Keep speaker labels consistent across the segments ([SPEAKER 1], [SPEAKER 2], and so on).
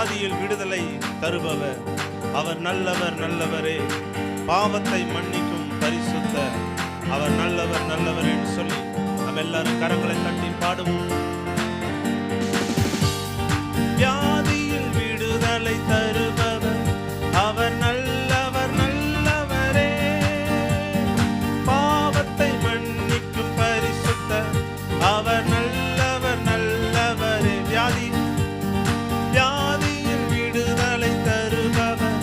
[SPEAKER 1] வியாதியில் விடுதலை தருபவர். அவர் நல்லவர் நல்லவரே, பாவத்தை மன்னிக்கும் பரிசுத்தர். அவர் நல்லவர் நல்லவர் என்று சொல்லி நம்ம எல்லாரும் கரங்களை தட்டி பாடுவோம். வியாதியில் விடுதலை தருபவர், அவர் நல்லவர் நல்லவரே, பாவத்தை மன்னிக்கும் பரிசுத்தர். அவர் நல்லவர் நல்லவரே. வியாதியில் விடுதலை தருபவர்,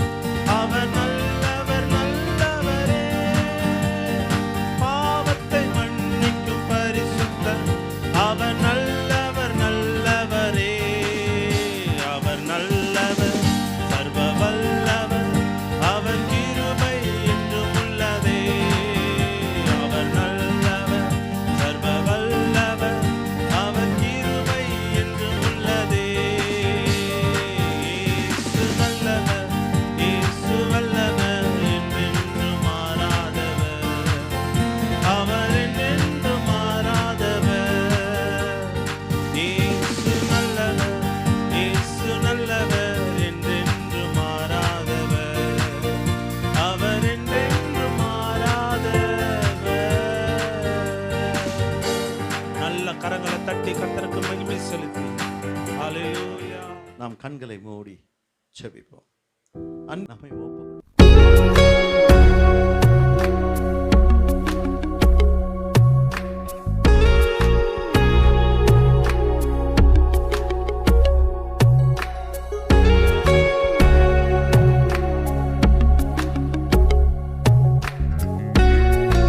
[SPEAKER 1] அவர் நல்லவர் நல்லவரே, பாவத்தை மன்னிக்கும் பரிசுத்தர். அவர் நல்லவர் நல்லவரே. அவர் நல்லவர், சர்வ வல்லவர், அவர் கிருபை என்றும் உள்ளதே. அவர் நல்லவர், சர்வ வல்லவர், அவர் கிருபை என்றும் உள்ளதே. இயேசு நல்லவர், இயேசு வல்லவர், என்றென்றும் மாறாதவர். அவர் என்றென்றும் மாறாதவர். இயேசு நல்லவர், இயேசு நல்லவர், என்றென்றும் மாறாதவர். அவர் என்றென்றும் மாறாதவர். நல்ல கரங்களை தட்டி கர்த்தருக்கு மகிமை செலுத்தி ஹல்லேலூயா. நாம் கண்களை மூடி ஜெபிப்போம். நம்மை ஒப்புக்கொடுப்போம்.